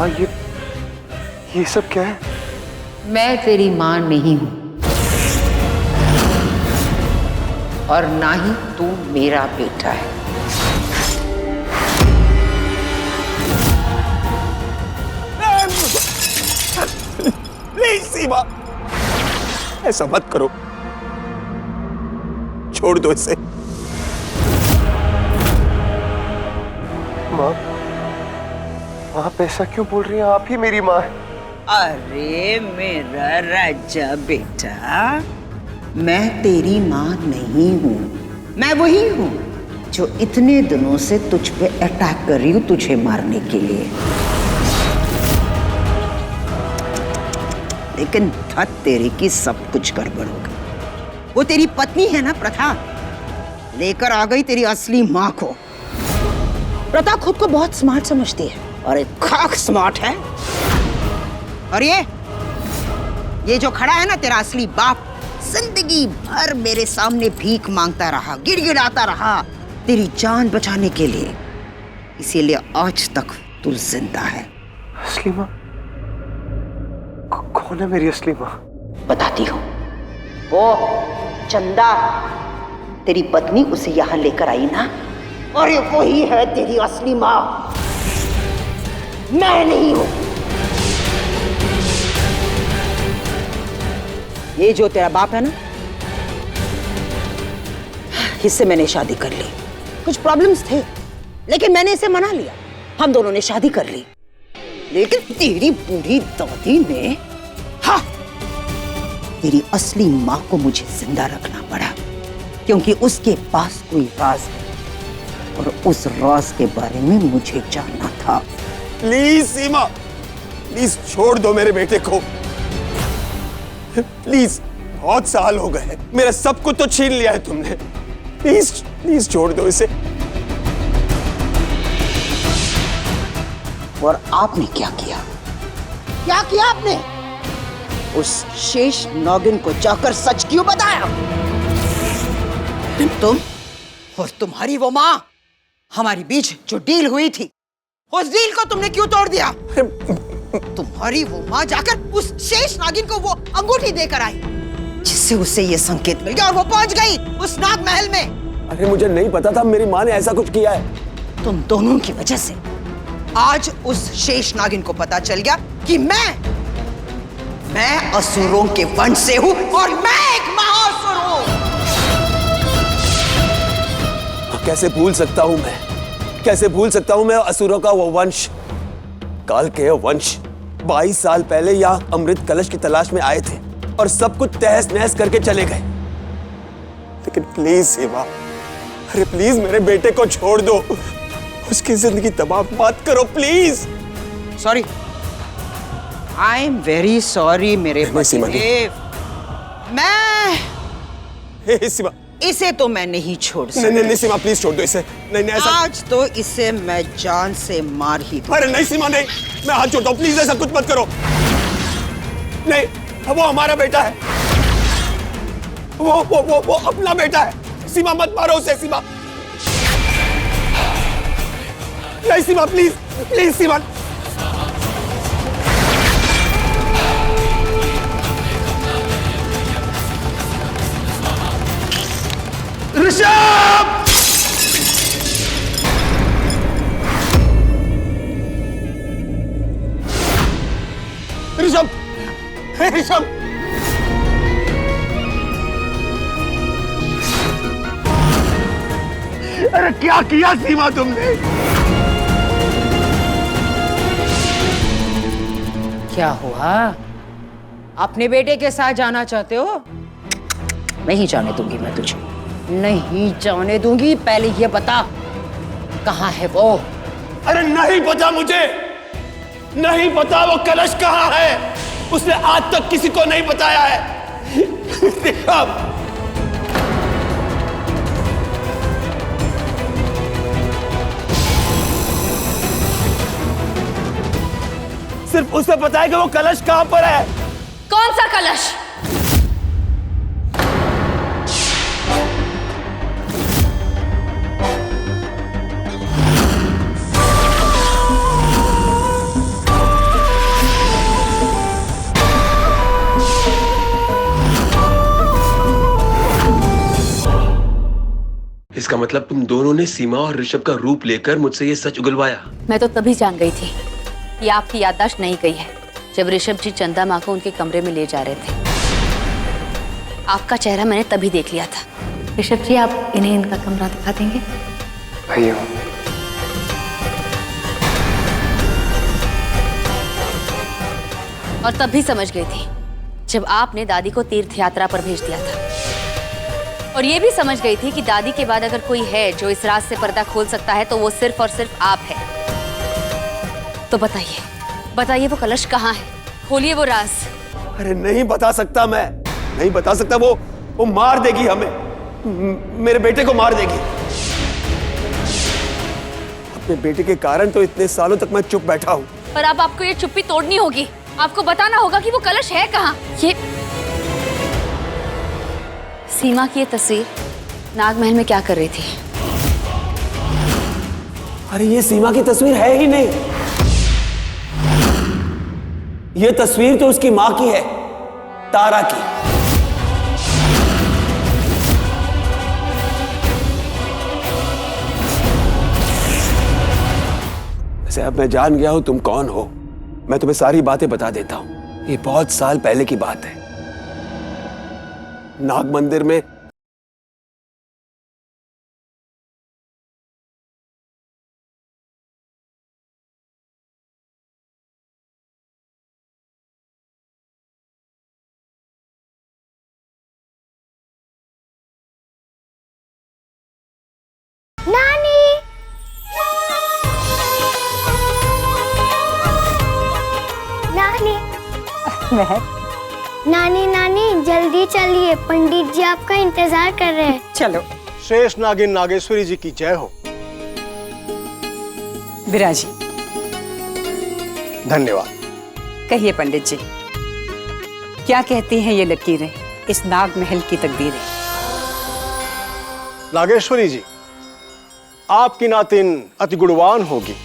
माँ ये सब क्या है? मैं तेरी माँ नहीं हूं और ना ही तू मेरा बेटा है। प्लीज सीमा, ऐसा मत करो, छोड़ दो इसे। माँ, आप ऐसा क्यों बोल रही हैं? आप ही मेरी माँ है। अरे मेरा राजा बेटा, मैं तेरी माँ नहीं हूँ। मैं वही हूँ जो इतने दिनों से तुझ पे अटैक कर रही हूँ तुझे मारने के लिए। लेकिन धत तेरे की सब कुछ गड़बड़ हो गई। वो तेरी पत्नी है ना प्रथा, लेकर आ गई तेरी असली माँ को। प्रथा खुद को बहुत स्मार्ट समझती है और एक खाक स्मार्ट है। और ये जो खड़ा है ना तेरा असली बाप, जिंदगी भर मेरे सामने भीख मांगता रहा, गिड़गिड़ाता रहा तेरी जान बचाने के लिए। इसीलिए आज तक तू जिंदा है। असली माँ? कौन है मेरी असली माँ? बताती हूँ। वो चंदा, तेरी पत्नी उसे यहाँ लेकर आई ना, और ये वही है तेरी असली माँ। मैं नहीं हूं। ये जो तेरा बाप है ना, इससे मैंने शादी कर ली। कुछ प्रॉब्लम्स थे लेकिन मैंने इसे मना लिया, हम दोनों ने शादी कर ली। लेकिन तेरी बूढ़ी दादी ने, हाँ, तेरी असली माँ को मुझे जिंदा रखना पड़ा क्योंकि उसके पास कोई राज है और उस राज के बारे में मुझे जानना था। प्लीज सीमा, प्लीज छोड़ दो मेरे बेटे को। प्लीज, बहुत साल हो गए, मेरा सब कुछ तो छीन लिया है तुमने। प्लीज प्लीज छोड़ दो इसे। और आपने क्या किया? क्या किया आपने? उस शेष नागिन को जाकर सच क्यों बताया? तुम और तुम्हारी वो माँ, हमारी बीच जो डील हुई थी, उस डील को तुमने क्यों तोड़ दिया? तुम्हारी वो माँ जाकर उस शेष नागिन को वो अंगूठी देकर आई जिससे उसे ये संकेत मिल गया और वो पहुंच गई उस नाग महल में। अरे मुझे नहीं पता था मेरी माँ ने ऐसा कुछ किया है। तुम दोनों की वजह से आज उस शेष नागिन को पता चल गया कि मैं असुरों के वंश से हूँ और मैं एक महाअसुर हूँ। कैसे भूल सकता हूँ मैं, कैसे भूल सकता हूँ मैं असुरों का वो वंश, काल के वंश। 22 साल पहले यहाँ अमृत कलश की तलाश में आए थे और सब कुछ तहस नहस करके चले गए। लेकिन प्लीज सेवा, अरे प्लीज मेरे बेटे को छोड़ दो, उसकी जिंदगी तबाह मत करो please. Sorry, I am very sorry मेरे पतिदेव। मैं सीमा, इसे तो मैं नहीं छोड़ सकती। नहीं सीमा, प्लीज छोड़ दो इसे। नहीं ऐसा, आज तो इसे मैं जान से मार ही दूं। अरे नहीं सीमा, नहीं, मैं हाथ छोड़ता हूँ, प्लीज ऐसा कुछ मत करो। नहीं, वो हमारा बेटा है, वो अपना बेटा है। सीमा मत मारो उसे। सीमा, नहीं सीमा, प्लीज प्लीज सीमा। ऋषभ! ऋषभ! ऋषभ! अरे क्या किया सीमा तुमने? क्या हुआ? अपने बेटे के साथ जाना चाहते हो? नहीं जाने दूंगी मैं तुझे, नहीं जाने दूंगी। पहले ये बता कहाँ है वो? अरे नहीं पता मुझे, नहीं पता वो कलश कहाँ है। उसने आज तक किसी को नहीं बताया है। सिर्फ उसे पता है कि वो कलश कहाँ पर है। कौन सा कलश? इसका मतलब तुम दोनों ने सीमा और ऋषभ का रूप लेकर मुझसे ये सच उगलवाया। मैं तो तभी जान गई थी कि आपकी याददाश्त नहीं गई है जब ऋषभ जी चंदा माँ को उनके कमरे में ले जा रहे थे। आपका चेहरा मैंने तभी देख लिया था। ऋषभ जी, आप इन्हें इनका कमरा दिखा देंगे? भैया और तभी समझ गई थी जब आपने दादी को तीर्थ यात्रा पर भेज दिया था। और ये भी समझ गई थी कि दादी के बाद अगर कोई है जो इस राज से पर्दा खोल सकता है तो वो सिर्फ और सिर्फ आप है। तो बताइए वो कलश कहाँ है? खोलिए वो राज। अरे नहीं बता सकता, मैं नहीं बता सकता। वो मार देगी हमें, मेरे बेटे को मार देगी। अपने बेटे के कारण तो इतने सालों तक मैं चुप बैठा हूं। पर अब आपको ये चुप्पी तोड़नी होगी। आपको बताना होगा कि वो कलश है कहाँ। ये सीमा की ये तस्वीर नागमहल में क्या कर रही थी? अरे ये सीमा की तस्वीर है ही नहीं। ये तस्वीर तो उसकी मां की है, तारा की। वैसे अब मैं जान गया हूं तुम कौन हो। मैं तुम्हें सारी बातें बता देता हूं। ये बहुत साल पहले की बात है। नाग मंदिर में नानी, नानी, नानी, नानी जल्दी चलिए, पंडित जी आपका इंतजार कर रहे हैं। चलो। शेष नागिन नागेश्वरी जी की जय हो। विराजी। धन्यवाद। कहिए पंडित जी, क्या कहती हैं ये लकीरें, इस नाग महल की तकदीरें? नागेश्वरी जी, आपकी नातिन अति गुणवान होगी।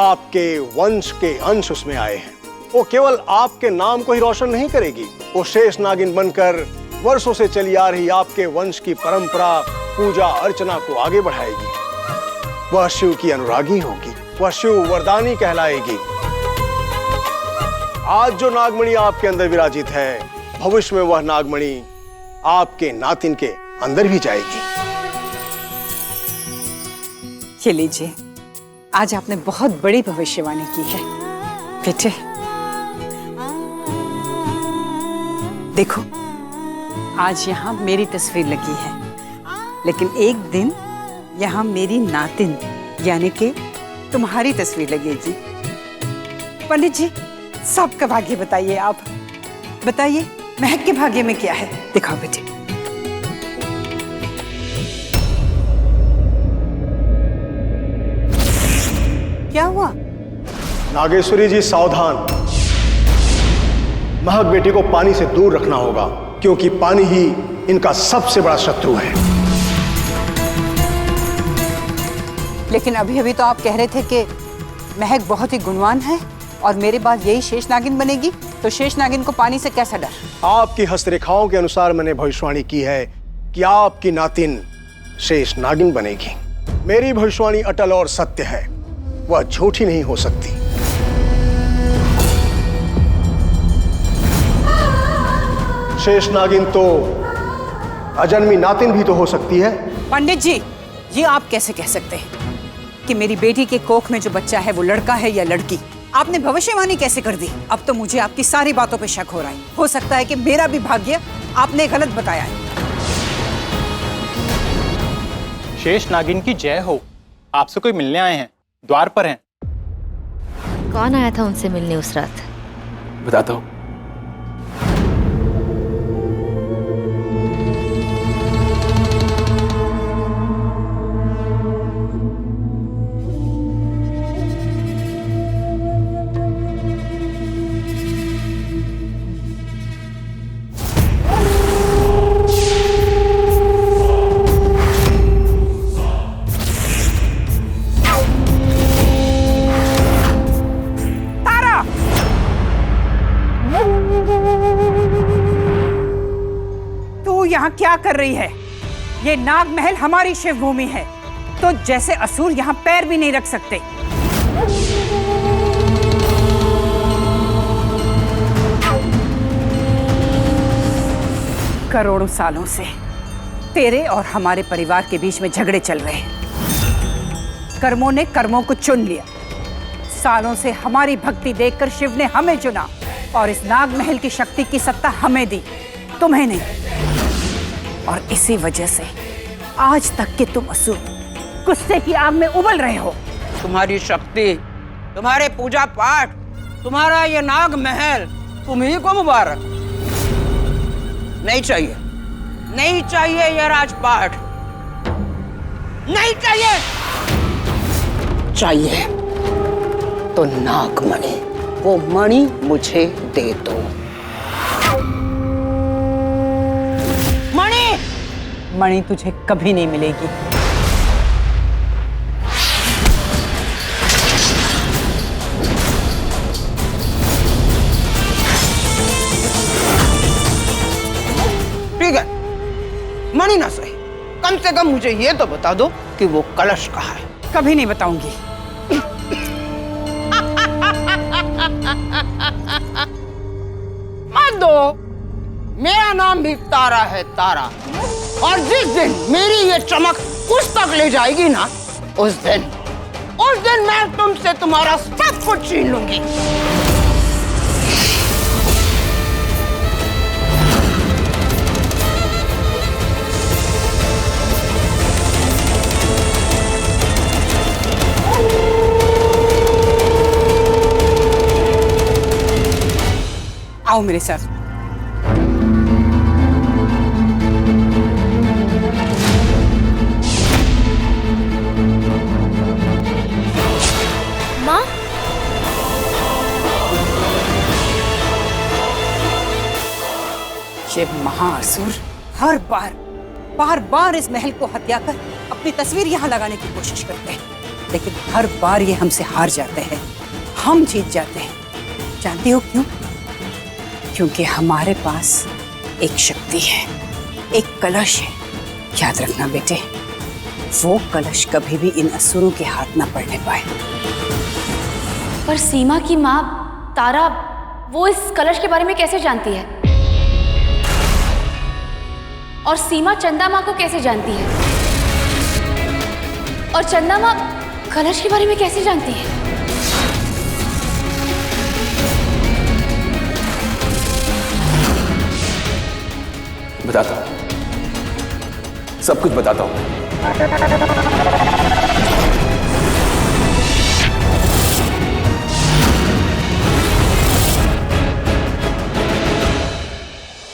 आपके वंश के अंश उसमें आए हैं। वो केवल आपके नाम को ही रोशन नहीं करेगी, वो शेष नागिन बनकर वर्षों से चली आ रही आपके वंश की परंपरा, पूजा अर्चना को आगे बढ़ाएगी। वह शिव की अनुरागी होगी, वह शिव वरदानी कहलाएगी। आज जो नागमणि आपके अंदर विराजित है, भविष्य में वह नागमणि आपके नातिन के अंदर भी जाएगी। ये लीजिए, आज आपने बहुत बड़ी भविष्यवाणी की है बेटे। देखो, आज यहाँ मेरी तस्वीर लगी है, लेकिन एक दिन यहाँ मेरी नातिन यानी कि तुम्हारी तस्वीर लगेगी। पंडित जी, सबका भाग्य बताइए। आप बताइए, महक के भाग्य में क्या है? दिखाओ बेटे। क्या हुआ? नागेश्वरी जी सावधान, महक बेटी को पानी से दूर रखना होगा, क्योंकि पानी ही इनका सबसे बड़ा शत्रु है। लेकिन अभी अभी तो आप कह रहे थे कि महक बहुत ही गुणवान है और मेरे बाद यही शेष नागिन बनेगी, तो शेष नागिन को पानी से कैसा डर? आपकी हस्तरेखाओं के अनुसार मैंने भविष्यवाणी की है कि आपकी नातिन शेष नागिन बनेगी। मेरी भविष्यवाणी अटल और सत्य है, वह झूठी नहीं हो सकती। शेष नागिन तो अजन्मी नातिन भी तो हो सकती है। पंडित जी, ये आप कैसे कह सकते हैं कि मेरी बेटी के कोख में जो बच्चा है वो लड़का है या लड़की? आपने भविष्यवाणी कैसे कर दी? अब तो मुझे आपकी सारी बातों पे शक हो रहा है। हो सकता है कि मेरा भी भाग्य आपने गलत बताया है। शेष नागिन की जय हो। आपसे कोई मिलने आए हैं, द्वार पर हैं। कौन आया था उनसे मिलने उस रात? बताता हूं। यहाँ क्या कर रही है? ये नाग महल हमारी शिव भूमि है, तो जैसे असुर यहाँ पैर भी नहीं रख सकते। करोड़ों सालों से तेरे और हमारे परिवार के बीच में झगड़े चल रहे हैं। कर्मों ने कर्मों को चुन लिया। सालों से हमारी भक्ति देखकर शिव ने हमें चुना और इस नाग महल की शक्ति की सत्ता हमें दी, तुम्हें नहीं। और इसी वजह से आज तक के तुम असुर गुस्से की आग में उबल रहे हो। तुम्हारी शक्ति, तुम्हारे पूजा पाठ, तुम्हारा ये नाग महल, तुम्ही को मुबारक। नहीं चाहिए, नहीं चाहिए ये राजपाट, नहीं चाहिए। चाहिए तो नागमणि, वो मणि मुझे दे दो। मणि, मणि तुझे कभी नहीं मिलेगी। ठीक है, मणि ना सही, कम से कम मुझे ये तो बता दो कि वो कलश कहाँ है। कभी नहीं बताऊंगी। मत दो, मेरा नाम भी तारा है, तारा। और जिस दिन मेरी ये चमक उस तक ले जाएगी ना, उस दिन मैं तुमसे तुम्हारा सब कुछ छीन लूंगी। आओ मेरे साथ। माँ, ये महाअसुर हर बार इस महल को हत्या कर अपनी तस्वीर यहाँ लगाने की कोशिश करते हैं, लेकिन हर बार ये हमसे हार जाते हैं, हम जीत जाते हैं। जानती हो क्यों? क्योंकि हमारे पास एक शक्ति है, एक कलश है। याद रखना बेटे, वो कलश कभी भी इन असुरों के हाथ ना पड़ने पाए। पर सीमा की माँ तारा, वो इस कलश के बारे में कैसे जानती है? और सीमा चंदा माँ को कैसे जानती है? और चंदा माँ कलश के बारे में कैसे जानती है? बताता हूं, सब कुछ बताता हूं।